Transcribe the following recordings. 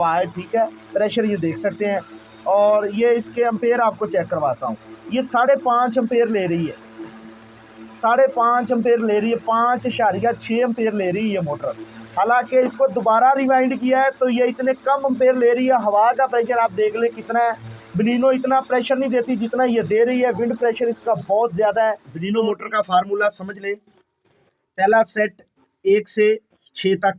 है, ठीक है। प्रेशर ये देख सकते हैं, और ये इसके एम्पेयर आपको चेक करवाता हूँ। ये 5.5 एम्पेयर ले रही है, 5.5 एम्पेयर ले रही है, 5.6 एम्पेयर ले रही है ये मोटर। हालांकि इसको दोबारा रिवाइंड किया है तो ये इतने कम एम्पेयर ले रही है। हवा का प्रेशर आप देख लें कितना है। बलिनो इतना प्रेशर नहीं देती जितना ये दे रही है, विंड प्रेशर इसका बहुत ज़्यादा है। बलिनो मोटर का फार्मूला समझ ले, पहला सेट 1 से 6 तक,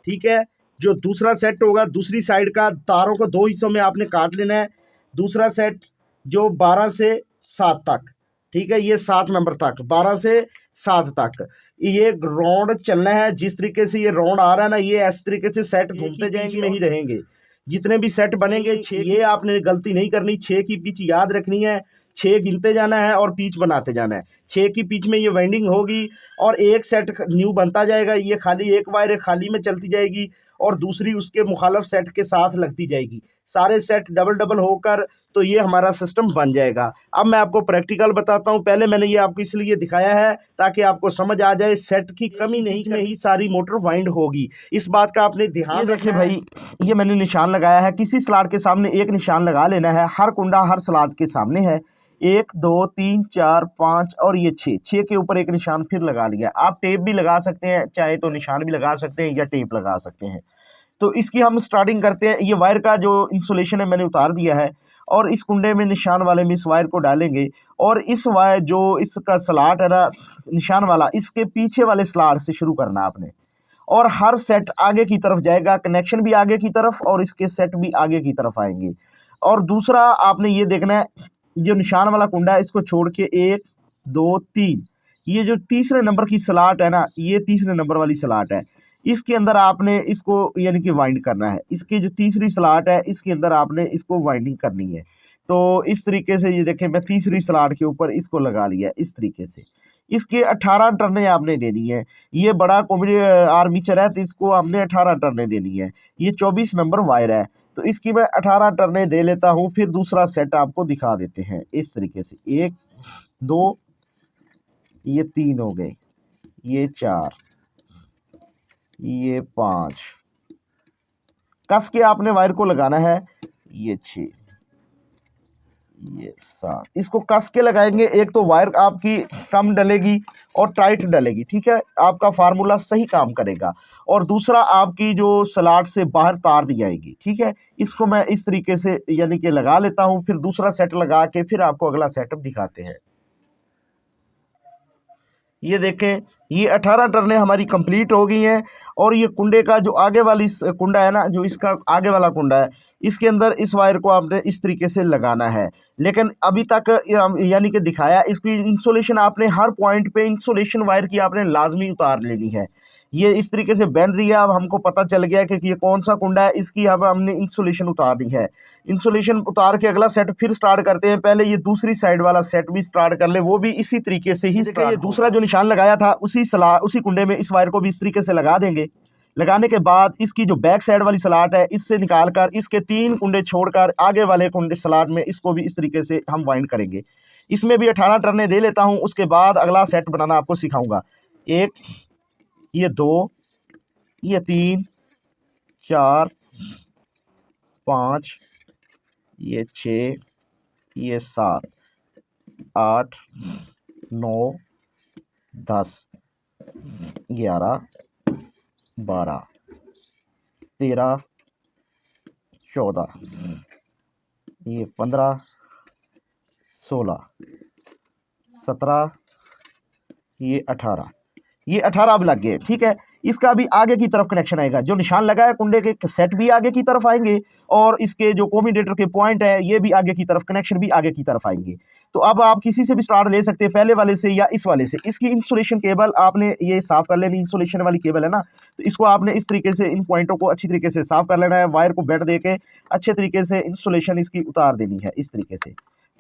ठीक है। जो दूसरा सेट होगा, दूसरी साइड का तारों को 2 हिस्सों में आपने काट लेना है। दूसरा सेट जो 12 से 7 तक, ठीक है, ये 7 नंबर तक, 12 से 7 तक ये राउंड चलना है। जिस तरीके से ये राउंड आ रहा है ना, ये इस तरीके से सेट घूमते जाएंगे, में ही रहेंगे जितने भी सेट बनेंगे। 6, ये आपने गलती नहीं करनी, 6 की पिच याद रखनी है, 6 गिनते जाना है और पिच बनाते जाना है। 6 की पिच में ये वाइंडिंग होगी और एक सेट न्यू बनता जाएगा। ये खाली एक वायर खाली में चलती जाएगी और दूसरी उसके मुखालफ सेट के साथ लगती जाएगी। सारे सेट डबल डबल होकर तो ये हमारा सिस्टम बन जाएगा। अब मैं आपको प्रैक्टिकल बताता हूँ। पहले मैंने ये आपको इसलिए दिखाया है ताकि आपको समझ आ जाए, सेट की कमी नहीं में ही सारी मोटर वाइंड होगी। इस बात का आपने ध्यान रखें भाई। ये मैंने निशान लगाया है, किसी स्लॉट के सामने एक निशान लगा लेना है। हर कुंडा हर स्लॉट के सामने है। 1 2 3 4 5 और ये 6 के ऊपर एक निशान फिर लगा लिया। आप टेप भी लगा सकते हैं, चाहे तो निशान भी लगा सकते हैं या टेप लगा सकते हैं। तो इसकी हम स्टार्टिंग करते हैं। ये वायर का जो इंसुलेशन है मैंने उतार दिया है और इस कुंडे में निशान वाले में इस वायर को डालेंगे और इस वायर जो इसका स्लॉट है ना निशान वाला, इसके पीछे वाले स्लॉट से शुरू करना आपने। और हर सेट आगे की तरफ जाएगा, कनेक्शन भी आगे की तरफ और इसके सेट भी आगे की तरफ आएंगे। और दूसरा आपने ये देखना है, जो निशान वाला कुंडा है इसको छोड़ के 1 2 3, ये जो तीसरे नंबर की स्लॉट है ना, ये तीसरे नंबर वाली स्लॉट है, इसके अंदर आपने इसको यानी कि वाइंड करना है। इसकी जो तीसरी स्लॉट है इसके अंदर आपने इसको वाइंडिंग करनी है। तो इस तरीके से ये देखें, मैं तीसरी स्लॉट के ऊपर इसको लगा लिया इस तरीके से। इसके 18 टर्नें आपने देनी है। ये बड़ा आर्मीचर है तो इसको हमने 18 टर्नें देनी है। ये 24 नंबर वायर है तो इसकी मैं 18 टर्नें दे लेता हूँ। फिर दूसरा सेट आपको दिखा देते हैं इस तरीके से। 1 2, ये 3 हो गए, ये 4, ये 5, कस के आपने वायर को लगाना है। ये 6, ये 7, इसको कस के लगाएंगे। एक तो वायर आपकी कम डलेगी और टाइट डलेगी, ठीक है, आपका फार्मूला सही काम करेगा। और दूसरा आपकी जो स्लॉट से बाहर तार दी जाएगी, ठीक है। इसको मैं इस तरीके से यानी कि लगा लेता हूँ। फिर दूसरा सेट लगा के फिर आपको अगला सेटअप दिखाते हैं। ये देखें, ये 18 टर्नें हमारी कंप्लीट हो गई हैं। और ये कुंडे का जो आगे वाली कुंडा है ना, जो इसका आगे वाला कुंडा है, इसके अंदर इस वायर को आपने इस तरीके से लगाना है। लेकिन अभी तक यानी कि दिखाया, इसकी इंसुलेशन आपने हर पॉइंट पे इंसुलेशन वायर की आपने लाजमी उतार लेनी है। ये इस तरीके से बन रही है। अब हमको पता चल गया कि ये कौन सा कुंडा है, इसकी अब हमने इंसुलेशन उतारनी है। इंसुलेशन उतार के अगला सेट फिर स्टार्ट करते हैं। पहले ये दूसरी साइड वाला सेट भी स्टार्ट कर ले, वो भी इसी तरीके से ही। ये दूसरा जो निशान लगाया था उसी कुंडे में इस वायर को भी इस तरीके से लगा देंगे। लगाने के बाद इसकी जो बैक साइड वाली स्लॉट है इससे निकाल कर इसके 3 कुंडे छोड़कर आगे वाले कुंडे स्लॉट में इसको भी इस तरीके से हम वाइंड करेंगे। इसमें भी 18 टर्नें दे लेता हूँ। उसके बाद अगला सेट बनाना आपको सिखाऊंगा। 1, ये 2, ये 3 4 5, ये 6, ये 7 8 9 10 11 12 13 14, ये 15 16 17, ये 18, ये 18 अब लग गए, ठीक है। इसका भी आगे की तरफ कनेक्शन आएगा। जो निशान लगा है कुंडे के सेट भी आगे की तरफ आएंगे और इसके जो कोमिडेटर के पॉइंट है ये भी आगे की तरफ, कनेक्शन भी आगे की तरफ आएंगे। तो अब आप किसी से भी स्टार्ट ले सकते हैं, पहले वाले से या इस वाले से। इसकी इंसुलेशन केबल आपने ये साफ कर लेनी, इंसुलेशन वाली केबल है ना, तो इसको आपने इस तरीके से इन पॉइंटों को अच्छी तरीके से साफ कर लेना है। वायर को बेड दे के अच्छे तरीके से इंसुलेशन इसकी उतार देनी है इस तरीके से,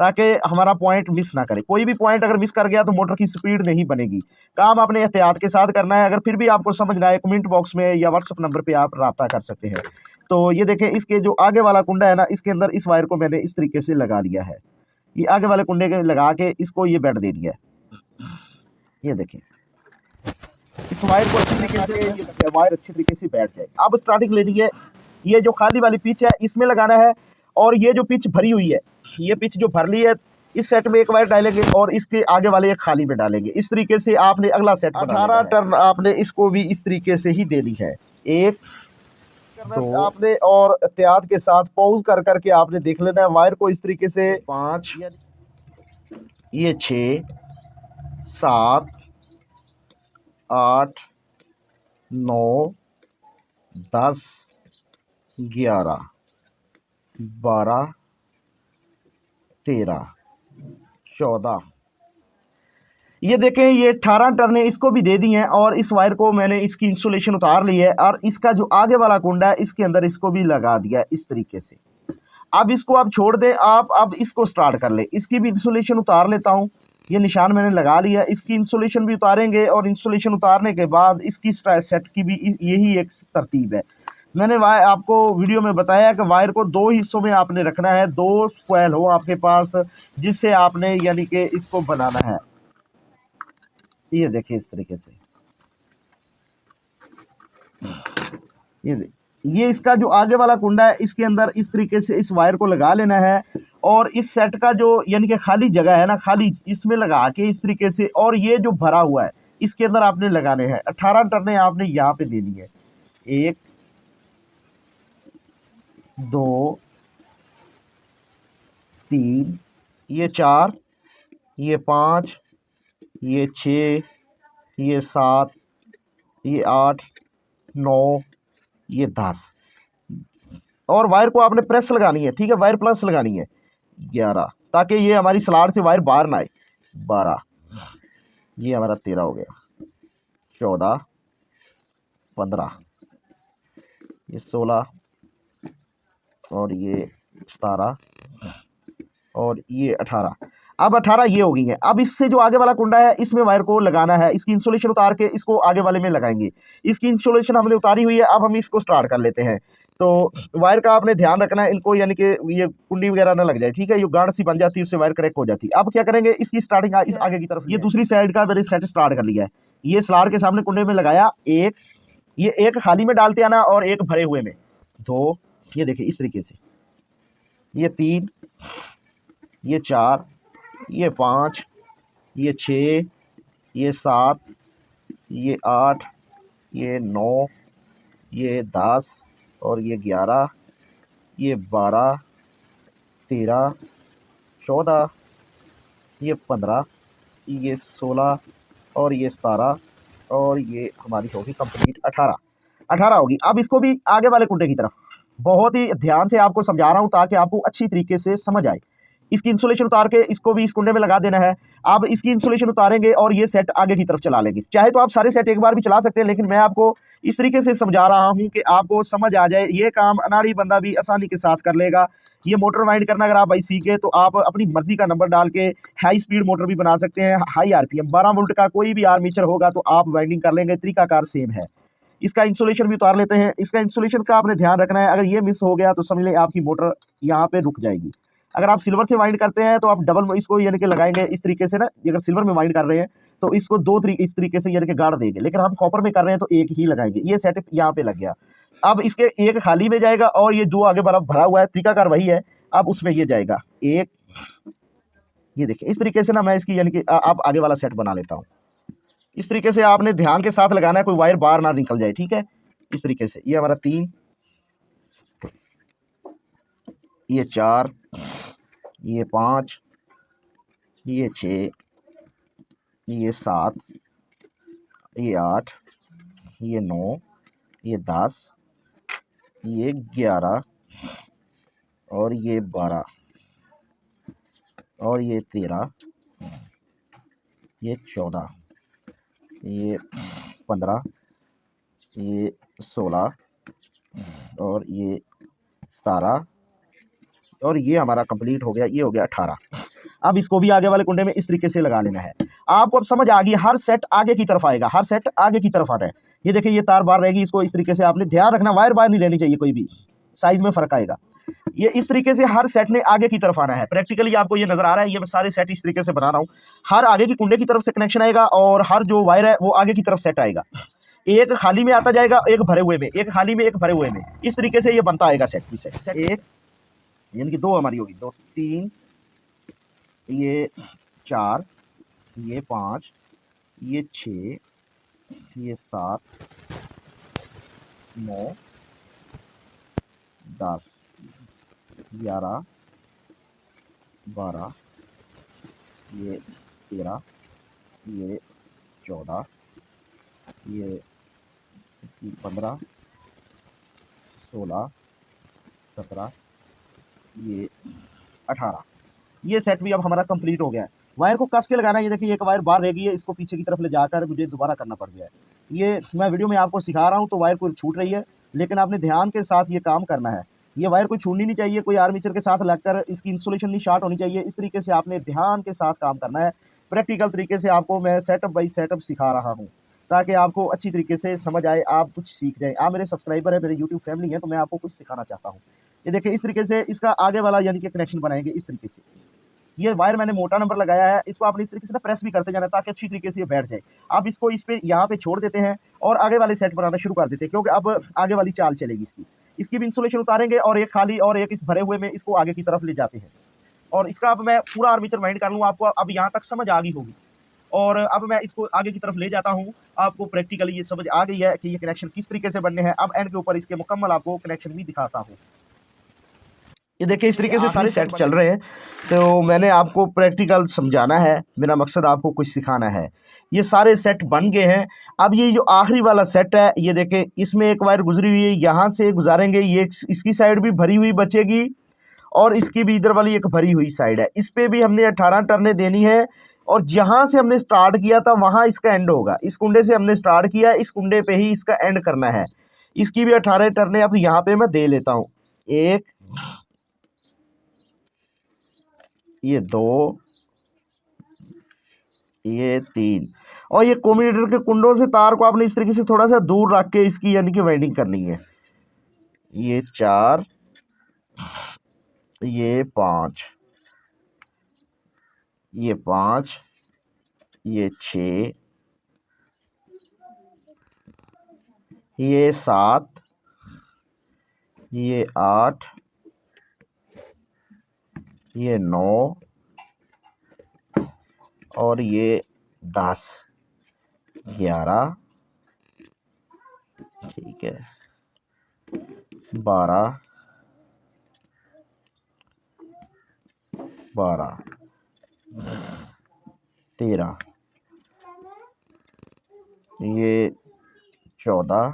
ताकि हमारा पॉइंट मिस ना करे। कोई भी पॉइंट अगर मिस कर गया तो मोटर की स्पीड नहीं बनेगी। काम आपने एहतियात के साथ करना है। अगर फिर भी आपको समझ ना आए, कमेंट बॉक्स में या व्हाट्सएप नंबर पे आप रब्ता कर सकते हैं। तो ये देखें, इसके जो आगे वाला कुंडा है ना, इसके अंदर इस वायर को मैंने इस तरीके से लगा लिया है। ये आगे वाले कुंडे के लगा के इसको ये बेड दे दिया है। ये देखें, इस वायर को अच्छी तरीके से वायर अच्छी तरीके से बैठ जाए। अब स्टार्टिंग लेनी है। ये जो खाली वाली पिच है इसमें लगाना है, और ये जो पिच भरी हुई है, ये पिच जो भर ली है, इस सेट में एक वायर डालेंगे और इसके आगे वाले एक खाली में डालेंगे। इस तरीके से आपने अगला सेट 18 टर्न आपने इसको भी इस तरीके से ही देनी है। एक दो आपने और एहतियात के साथ पॉज कर करके आपने देख लेना है वायर को इस तरीके से। 5, ये 6, 7, 8, 9, 10, 11, 12, 13, 14, ये देखें ये 18 टर्नें इसको भी दे दी हैं, और इस वायर को मैंने इसकी इंसुलेशन उतार ली है, और इसका जो आगे वाला कुंडा है इसके अंदर इसको भी लगा दिया है इस तरीके से। अब इसको आप छोड़ दें, आप अब इसको स्टार्ट कर ले। इसकी भी इंसुलेशन उतार लेता हूँ, ये निशान मैंने लगा लिया। इसकी इंसुलेशन भी उतारेंगे, और इंसुलेशन उतारने के बाद इसकी सेट की भी यही एक तरतीब है। मैंने आपको वीडियो में बताया कि वायर को 2 हिस्सों में आपने रखना है, 2 कॉइल हो आपके पास, जिससे आपने यानी कि इसको बनाना है। ये देखिए इस तरीके से, ये इसका जो आगे वाला कुंडा है इसके अंदर इस तरीके से इस वायर को लगा लेना है, और इस सेट का जो यानी कि खाली जगह है ना, खाली इसमें लगा के इस तरीके से, और ये जो भरा हुआ है इसके अंदर आपने लगाने हैं। 18 टर्नें आपने यहाँ पे देनी है। 1, 2, 3, ये 4, ये 5, ये 6, ये 7, ये 8, 9, ये 10, और वायर को आपने प्रेस लगानी है, ठीक है, वायर प्लस लगानी है। 11, ताकि ये हमारी स्लार से वायर बाहर ना आए। 12, ये हमारा 13 हो गया। 14, 15, ये 16, और ये 17, और ये 18। अब 18 ये हो गई है। अब इससे जो आगे वाला कुंडा है इसमें वायर को लगाना है। इसकी इंसुलेशन उतार के इसको आगे वाले में लगाएंगे। इसकी इंसुलेशन हमने उतारी हुई है, अब हम इसको स्टार्ट कर लेते हैं। तो वायर का आपने ध्यान रखना है इनको, यानी कि ये कुंडी वगैरह ना लग जाए, ठीक है। ये गांठ सी बन जाती है, उससे वायर क्रैक हो जाती है। अब क्या करेंगे, इसकी स्टार्टिंग इस आगे की तरफ, ये दूसरी साइड का मैंने सेट स्टार्ट कर लिया है। ये स्लार के सामने कुंडे में लगाया, एक, ये एक खाली में डालते आना और एक भरे हुए में। 2, ये देखिए इस तरीके से, ये 3, ये 4, ये 5, ये 6, ये 7, ये 8, ये 9, ये 10, और ये 11, ये 12, 13, 14, ये 15, ये 16, और ये 17, और ये हमारी होगी कंप्लीट 18 होगी। अब इसको भी आगे वाले कुंडे की तरफ बहुत ही ध्यान से आपको समझा रहा हूँ ताकि आपको अच्छी तरीके से समझ आए। इसकी इंसुलेशन उतार के इसको भी इस कुंडे में लगा देना है। अब इसकी इंसुलेशन उतारेंगे और ये सेट आगे की तरफ चला लेंगे। चाहे तो आप सारे सेट एक बार भी चला सकते हैं, लेकिन मैं आपको इस तरीके से समझा रहा हूं कि आपको समझ आ जाए। ये काम अनाड़ी बंदा भी आसानी के साथ कर लेगा। ये मोटर वाइंड करना अगर आप भाई सीखे तो आप अपनी मर्जी का नंबर डाल के हाई स्पीड मोटर भी बना सकते हैं। हाई आरपीएम 12 वोल्ट का कोई भी आर्मीचर होगा तो आप वाइंडिंग कर लेंगे, तरीकाकार सेम है। इसका इंसुलेशन भी उतार लेते हैं। इसका इंसुलेशन का आपने ध्यान रखना है, अगर ये मिस हो गया तो समझ लें आपकी मोटर यहाँ पे रुक जाएगी। अगर आप सिल्वर से वाइंड करते हैं तो आप डबल इसको यानी कि लगाएंगे इस तरीके से ना। अगर सिल्वर में वाइंड कर रहे हैं तो इसको इस तरीके से यानी कि गाड़ देंगे, लेकिन हम कॉपर में कर रहे हैं तो एक ही लगाएंगे। ये सेटअप यहाँ पे लग गया। अब इसके एक खाली में जाएगा और ये जो आगे भरा हुआ है तरीकाकार वही है, अब उसमें ये जाएगा एक। ये देखिए इस तरीके से ना मैं इसकी यानी कि अब आगे वाला सेट बना लेता हूँ। इस तरीके से आपने ध्यान के साथ लगाना है, कोई वायर बाहर ना निकल जाए, ठीक है। इस तरीके से ये हमारा 3, ये 4, ये 5, ये 6, ये 7, ये 8, ये 9, ये 10, ये 11, और ये 12, और ये 13, ये 14, ये 15, ये 16, और ये 17, और ये हमारा कंप्लीट हो गया। ये हो गया 18। अब इसको भी आगे वाले कुंडे में इस तरीके से लगा लेना है। आपको अब समझ आ गई, हर सेट आगे की तरफ आएगा, हर सेट आगे की तरफ आता है। ये देखिए ये तार बाहर रहेगी, इसको इस तरीके से आपने ध्यान रखना, वायर बाहर नहीं लेनी चाहिए, कोई भी साइज में फर्क आएगा। ये इस तरीके से हर सेट ने आगे की तरफ आना है। प्रैक्टिकली आपको ये नजर आ रहा है, ये मैं सारे सेट इस तरीके से बना रहा हूँ। हर आगे की कुंडे की तरफ से कनेक्शन आएगा और हर जो वायर है वो आगे की तरफ सेट आएगा। एक खाली में आता जाएगा, एक भरे हुए में, एक खाली में, एक भरे हुए में। इस तरीके से ये बनता आएगा सेट की सेट। एक यानी कि 2 हमारी होगी, 2 3, ये 4, ये 5, ये 6, ये 7, 9, 10, 11, 12, ये 13, ये 14, ये 15, 16, 17, ये 18। ये सेट भी अब हमारा कंप्लीट हो गया है। वायर को कस के लगाना है। ये देखिए एक वायर बाहर रह गई है, इसको पीछे की तरफ ले जाकर मुझे दोबारा करना पड़ गया है। ये मैं वीडियो में आपको सिखा रहा हूँ तो वायर कोई छूट रही है, लेकिन आपने ध्यान के साथ ये काम करना है। ये वायर कोई छूटनी नहीं चाहिए, कोई आर्मीचर के साथ लगकर इसकी इंसुलेशन नहीं शॉर्ट होनी चाहिए। इस तरीके से आपने ध्यान के साथ काम करना है। प्रैक्टिकल तरीके से आपको मैं सेटअप बाई सेटअप सिखा रहा हूँ ताकि आपको अच्छी तरीके से समझ आए, आप कुछ सीख जाए। आप मेरे सब्सक्राइबर है, मेरे यूट्यूब फैमिली है, तो मैं आपको कुछ सिखाना चाहता हूँ। ये देखिए इस तरीके से इसका आगे वाला यानी कि कनेक्शन बनाएंगे इस तरीके से। ये वायर मैंने मोटा नंबर लगाया है, इसको आपने इस तरीके से ना प्रेस भी करते जाना ताकि अच्छी तरीके से ये बैठ जाए। आप इसको इस पे यहाँ पे छोड़ देते हैं और आगे वाले सेट बनाना शुरू कर देते हैं, क्योंकि अब आगे वाली चाल चलेगी इसकी भी इंसुलेशन उतारेंगे और एक खाली और एक इस भरे हुए में इसको आगे की तरफ ले जाते हैं। और इसका अब मैं पूरा आर्मेचर वाइंड कर लूँ, आपको अब यहाँ तक समझ आ गई होगी। और अब मैं इसको आगे की तरफ ले जाता हूँ। आपको प्रैक्टिकली ये समझ आ गई है कि ये कनेक्शन किस तरीके से बनने हैं। अब एंड के ऊपर इसके मुकम्मल आपको कनेक्शन भी दिखाता हूँ। ये देखिए इस तरीके से सारे सेट चल रहे हैं, तो मैंने आपको प्रैक्टिकल समझाना है, मेरा मकसद आपको कुछ सिखाना है। ये सारे सेट बन गए हैं। अब ये जो आखिरी वाला सेट है, ये देखें इसमें एक वायर गुजरी हुई है, यहाँ से गुजारेंगे, ये इसकी साइड भी भरी हुई बचेगी और इसकी भी इधर वाली एक भरी हुई साइड है। इस पे भी हमने 18 टर्नें देनी है और जहाँ से हमने स्टार्ट किया था वहाँ इसका एंड होगा। इस कुंडे से हमने स्टार्ट किया, इस कुंडे पे ही इसका एंड करना है। इसकी भी 18 टर्नें अब यहाँ पे मैं दे लेता हूँ। 1, ये 2, ये 3, और ये कम्यूटेटर के कुंडों से तार को आपने इस तरीके से थोड़ा सा दूर रख के इसकी यानी कि वाइंडिंग करनी है। ये 4, ये 5, ये 5, ये 6, ये 7, ये 8, ये 9 और ये 10, 11, ठीक है, 12, 13, ये 14,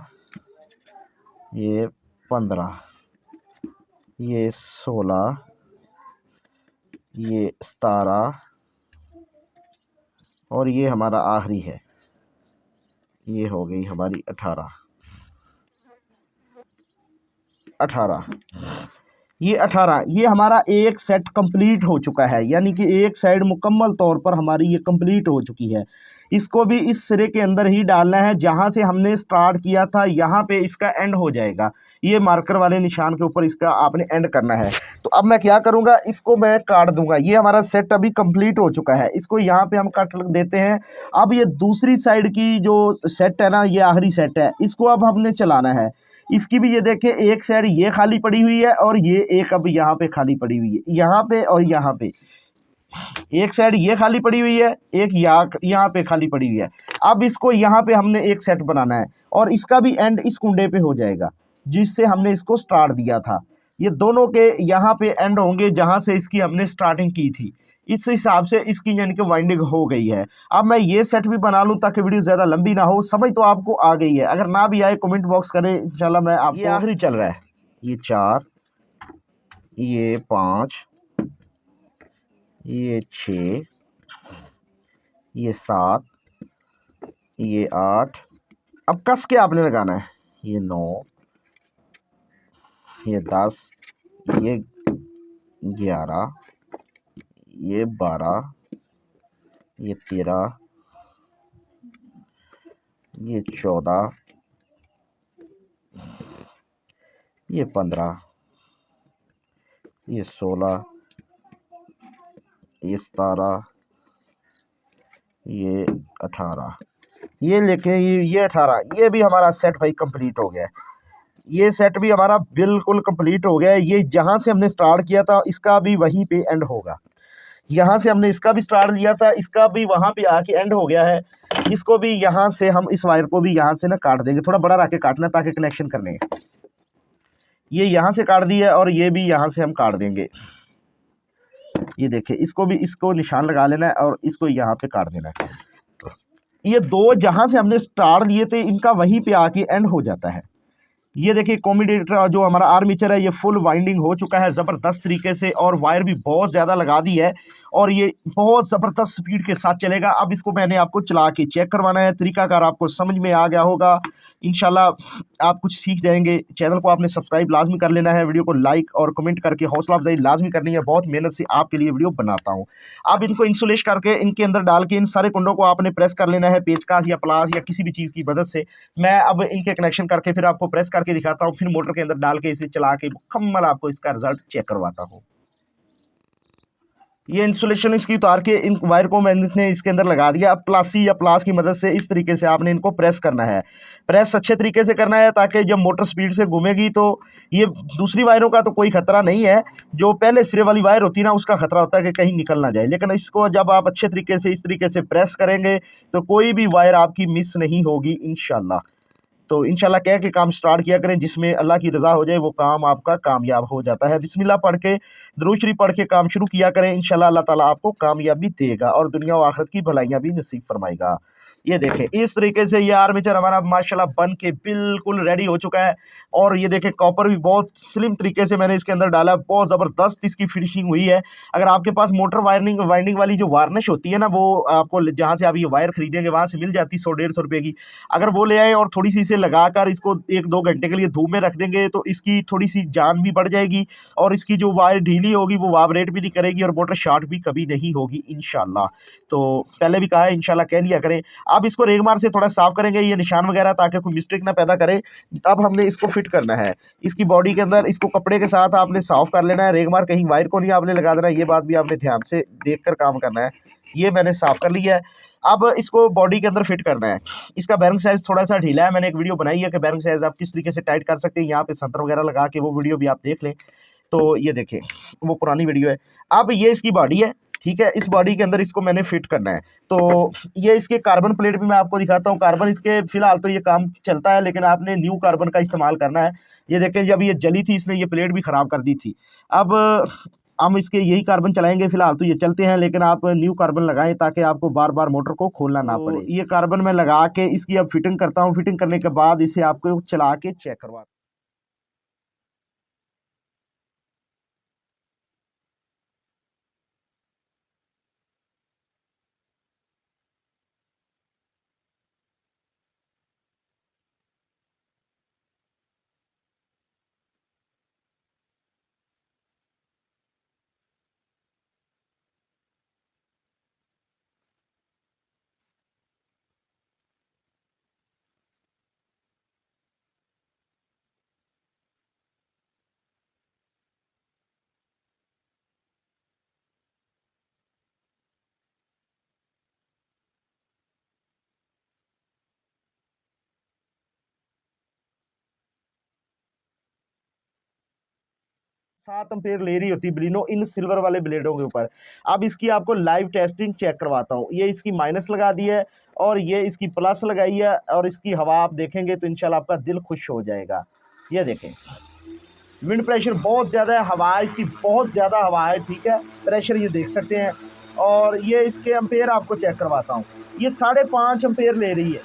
ये 15, ये 16, ये 17 और ये हमारा आखिरी है, ये हो गई हमारी 18। ये 18, ये हमारा एक सेट कंप्लीट हो चुका है, यानी कि एक साइड मुकम्मल तौर पर हमारी ये कंप्लीट हो चुकी है। इसको भी इस सिरे के अंदर ही डालना है जहां से हमने स्टार्ट किया था, यहाँ पे इसका एंड हो जाएगा। ये मार्कर वाले निशान के ऊपर इसका आपने एंड करना है। तो अब मैं क्या करूँगा, इसको मैं काट दूंगा। ये हमारा सेट अभी कंप्लीट हो चुका है, इसको यहाँ पे हम कट देते हैं। अब ये दूसरी साइड की जो सेट है ना, ये आखिरी सेट है, इसको अब हमने चलाना है। इसकी भी ये देखें एक साइड ये खाली पड़ी हुई है और ये एक अब यहाँ पे खाली पड़ी हुई है, यहाँ पे और यहाँ पे एक साइड ये खाली पड़ी हुई है, एक यहाँ पे खाली पड़ी हुई है। अब इसको यहाँ पे हमने एक सेट बनाना है और इसका भी एंड इस कुंडे पे हो जाएगा जिससे हमने इसको स्टार्ट दिया था। ये दोनों के यहाँ पे एंड होंगे जहाँ से इसकी हमने स्टार्टिंग की थी। इस हिसाब से इसकी यानी कि वाइंडिंग हो गई है। अब मैं ये सेट भी बना लूँ ताकि वीडियो ज़्यादा लंबी ना हो। समझ तो आपको आ गई है, अगर ना भी आए कमेंट बॉक्स करें, इंशाल्लाह मैं आपको। ये आखिरी चल रहा है, ये 4, ये 5, ये 6, ये 7, ये 8, अब कस के आपने लगाना है, ये 9, ये 10, ये 11, ये 12, ये 13, ये 14, ये 15, ये 16, ये 17, ये 18, ये लेके ये 18, ये भी हमारा सेट भाई कंप्लीट हो गया है। ये सेट भी हमारा बिल्कुल कंप्लीट हो गया है। ये जहाँ से हमने स्टार्ट किया था इसका भी वहीं पे एंड होगा। यहाँ से हमने इसका भी स्टार्ट लिया था, इसका भी वहाँ पे आके एंड हो गया है। इसको भी यहाँ से हम इस वायर को भी यहाँ से ना काट देंगे, थोड़ा बड़ा रख के काटना ताकि कनेक्शन कर लें। ये यहाँ से काट दिया है और ये भी यहाँ से हम काट देंगे। ये देखिए, इसको भी इसको निशान लगा लेना है और इसको यहाँ पे काट देना है। ये दो जहाँ से हमने स्टार्ट लिए थे इनका वहीं पे आके एंड हो जाता है। ये देखिए कॉम्यूटेटर जो हमारा आर्मीचर है ये फुल वाइंडिंग हो चुका है ज़बरदस्त तरीके से, और वायर भी बहुत ज़्यादा लगा दी है और ये बहुत ज़बरदस्त स्पीड के साथ चलेगा। अब इसको मैंने आपको चला के चेक करवाना है, तरीकाकार आपको समझ में आ गया होगा इंशाल्लाह। आप कुछ सीख जाएंगे। चैनल को आपने सब्सक्राइब लाजमी कर लेना है, वीडियो को लाइक और कमेंट करके हौसला अफजाई लाजमी करनी है। बहुत मेहनत से आपके लिए वीडियो बनाता हूँ। अब इनको इंसुलेट करके इनके अंदर डाल के इन सारे कुंडों को आपने प्रेस कर लेना है पेचकस या प्लास या किसी भी चीज़ की मदद से। मैं अब इनके कनेक्शन करके फिर आपको प्रेस करके दिखाता हूँ, फिर मोटर के अंदर डाल के इसे चला के मुकम्मल आपको इसका रिजल्ट चेक करवाता हूँ। ये इंसुलेशन इसकी उतार के इन वायर को मैंने इसके अंदर लगा दिया। अब प्लासी या प्लास की मदद से इस तरीके से आपने इनको प्रेस करना है। प्रेस अच्छे तरीके से करना है ताकि जब मोटर स्पीड से घूमेगी तो ये दूसरी वायरों का तो कोई खतरा नहीं है, जो पहले सिरे वाली वायर होती है ना उसका खतरा होता है कि कहीं निकल ना जाए। लेकिन इसको जब आप अच्छे तरीके से इस तरीके से प्रेस करेंगे तो कोई भी वायर आपकी मिस नहीं होगी इंशाल्लाह। तो इंशाल्लाह कह के काम स्टार्ट किया करें, जिसमें अल्लाह की रज़ा हो जाए वो काम आपका कामयाब हो जाता है। बिस्मिल्लाह पढ़ के दुरूद शरीफ पढ़ के काम शुरू किया करें, इंशाल्लाह अल्लाह ताला आपको कामयाबी देगा और दुनिया और आखिरत की भलाइयाँ भी नसीब फरमाएगा। ये देखें इस तरीके से ये आर्मेचर हमारा माशाल्लाह बन के बिल्कुल रेडी हो चुका है। और ये देखें कॉपर भी बहुत स्लिम तरीके से मैंने इसके अंदर डाला, बहुत ज़बरदस्त इसकी फिनिशिंग हुई है। अगर आपके पास मोटर वाइंडिंग वाली जो वार्निश होती है ना, वो आपको जहाँ से आप ये वायर खरीदेंगे वहाँ से मिल जाती है 100-150 रुपये की। अगर वो ले आए और थोड़ी सी इसे लगाकर इसको 1-2 घंटे के लिए धूप में रख देंगे तो इसकी थोड़ी सी जान भी बढ़ जाएगी और इसकी जो वायर ढीली होगी वो वाइब्रेट भी नहीं करेगी और मोटर शॉर्ट भी कभी नहीं होगी इंशाल्लाह। तो पहले भी कहा है इंशाल्लाह कह लिया करें। अब इसको रेगमार से थोड़ा साफ करेंगे ये निशान वगैरह ताकि कोई मिस्टेक ना पैदा करे। अब हमने इसको फिट करना है इसकी बॉडी के अंदर। इसको कपड़े के साथ आपने साफ कर लेना है, रेगमार कहीं वायर को नहीं आपने लगा देना, ये बात भी आपने ध्यान से देखकर काम करना है। ये मैंने साफ कर लिया है। अब इसको बॉडी के अंदर फिट करना है। इसका बैरिंग साइज थोड़ा सा ढीला है, मैंने एक वीडियो बनाई है कि बैरिंग साइज आप किस तरीके से टाइट कर सकते हैं, यहाँ पे संतर वगैरह लगा के, वो वीडियो भी आप देख लें। तो ये देखें वो पुरानी वीडियो है। अब ये इसकी बॉडी है, ठीक है, इस बॉडी के अंदर इसको मैंने फिट करना है। तो ये इसके कार्बन प्लेट भी मैं आपको दिखाता हूँ। कार्बन इसके फिलहाल तो ये काम चलता है लेकिन आपने न्यू कार्बन का इस्तेमाल करना है। ये देखें जब ये जली थी इसने ये प्लेट भी ख़राब कर दी थी। अब हम इसके यही कार्बन चलाएंगे, फिलहाल तो ये चलते हैं लेकिन आप न्यू कार्बन लगाएं ताकि आपको बार बार मोटर को खोलना ना पड़े। ये कार्बन मैं लगा के इसकी अब फिटिंग करता हूँ। फिटिंग करने के बाद इसे आपको चला के चेक करवा। 7 एम्पेयर ले रही होती ब्लिनो इन सिल्वर वाले ब्लेडों के ऊपर। अब इसकी आपको लाइव टेस्टिंग चेक करवाता हूँ। ये इसकी माइनस लगा दी है और ये इसकी प्लस लगाई है और इसकी हवा आप देखेंगे तो इंशाल्लाह आपका दिल खुश हो जाएगा। ये देखें विंड प्रेशर बहुत ज़्यादा है, हवा इसकी बहुत ज़्यादा हवा है, ठीक है, प्रेशर ये देख सकते हैं। और ये इसके एम्पेयर आपको चेक करवाता हूँ। ये 5.5 एम्पेयर ले रही है,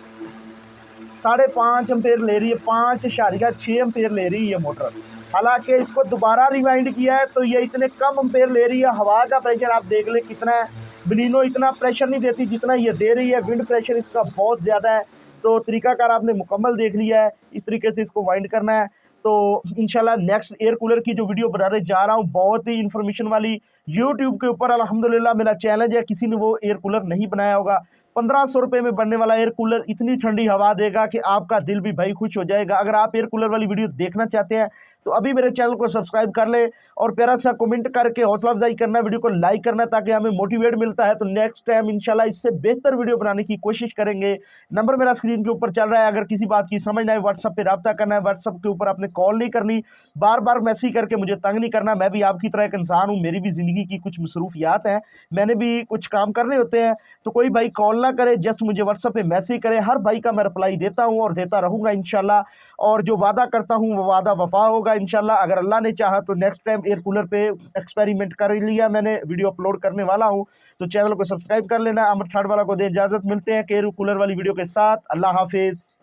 5.5 एम्पेयर ले रही है, 5.6 एम्पेयर ले रही है मोटर। हालांकि इसको दोबारा रिवाइंड किया है तो ये इतने कम एम्पेयर ले रही है। हवा का प्रेशर आप देख लें कितना है, ब्लिनो इतना प्रेशर नहीं देती जितना ये दे रही है। विंड प्रेशर इसका बहुत ज़्यादा है। तो तरीकाकार आपने मुकम्मल देख लिया है, इस तरीके से इसको वाइंड करना है। तो इंशाल्लाह नेक्स्ट एयर कूलर की जो वीडियो बनाने जा रहा हूँ बहुत ही इन्फॉर्मेशन वाली, यूट्यूब के ऊपर अल्हम्दुलिल्लाह मेरा चैलेंज है, किसी ने वो एयर कूलर नहीं बनाया होगा। 1500 रुपये में बनने वाला एयर कूलर इतनी ठंडी हवा देगा कि आपका दिल भी भाई खुश हो जाएगा। अगर आप एयर कूलर वाली वीडियो देखना चाहते हैं तो अभी मेरे चैनल को सब्सक्राइब कर ले और प्यारा सा कमेंट करके हौसला अफजाई करना, वीडियो को लाइक करना, ताकि हमें मोटिवेट मिलता है। तो नेक्स्ट टाइम इंशाल्लाह इससे बेहतर वीडियो बनाने की कोशिश करेंगे। नंबर मेरा स्क्रीन के ऊपर चल रहा है, अगर किसी बात की समझ ना आए व्हाट्सएप पे रब्ता करना है। व्हाट्सएप के ऊपर आपने कॉल नहीं करनी, बार बार मैसेज करके मुझे तंग नहीं करना। मैं भी आपकी तरह एक इंसान हूँ, मेरी भी जिंदगी की कुछ मसरूफियात हैं, मैंने भी कुछ काम करने होते हैं। तो कोई भाई कॉल ना करे, जस्ट मुझे व्हाट्सएप पे मैसेज करे। हर भाई का मैं रिप्लाई देता हूँ और देता रहूंगा इंशाल्लाह। और जो वादा करता हूँ वो वादा वफा होगा इंशाल्लाह। अगर अल्लाह ने चाहा तो नेक्स्ट टाइम एयर कूलर पे एक्सपेरिमेंट कर लिया मैंने, वीडियो अपलोड करने वाला हूँ। तो चैनल को सब्सक्राइब कर लेना। अमर थर्ड वाला को दे इजाजत, मिलते हैं एयर कूलर वाली वीडियो के साथ। अल्लाह हाफिज।